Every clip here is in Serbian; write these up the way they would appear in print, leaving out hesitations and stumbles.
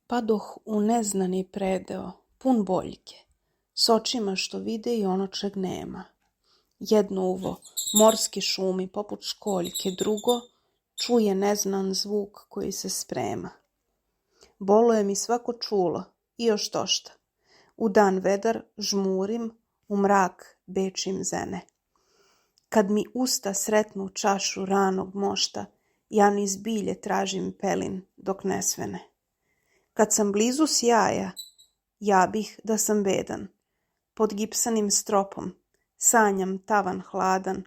Padoh u neznani predeo, pun boljke, s očima što vide i ono čeg nema. Jedno uvo, morski šumi poput školjke, drugo, čuje neznan zvuk koji se sprema. Boluje mi svako čulo i još tošta. U dan vedar žmurim, u mrak bečim zene. Kad mi usta sretnu čašu ranog mošta, ja niz bilje tražim pelin dok ne svene. Kad sam blizu sjaja, ja bih da sam bedan. Pod gipsanim stropom sanjam tavan hladan.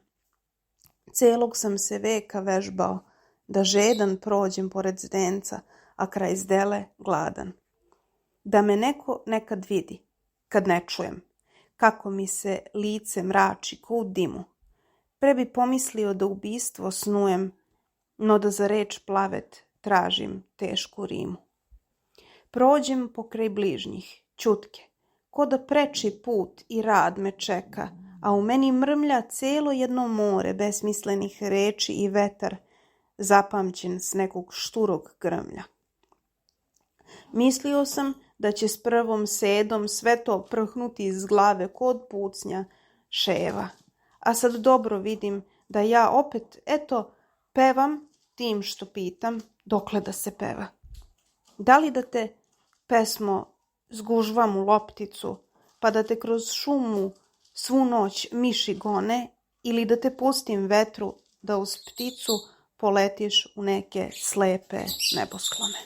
Celog sam se veka vežbao da žedan prođem pored zdenca, a kraj zdele gladan. Da me neko nekad vidi, kad ne čujem, kako mi se lice mrači ko u dimu. Pre bi pomislio da ubistvo snujem, no da za reč plavet tražim tešku rimu. Prođem pokraj bližnjih, ćutke, ko da preči put i rad me čeka, a u meni mrmlja celo jedno more besmislenih reči i vetar, zapamćen s nekog šturog grmlja. Mislio sam da će s prvom sedom sve to prhnuti iz glave kod pucnja ševa, a sad dobro vidim da ja opet, eto, pevam tim što pitam dokle da se peva. Da li da te, pesmo, zgužvam u lopticu, pa da te kroz šumu svu noć miši gone, ili da te pustim vetru da uz pticu poletiš u neke slepe nebosklone.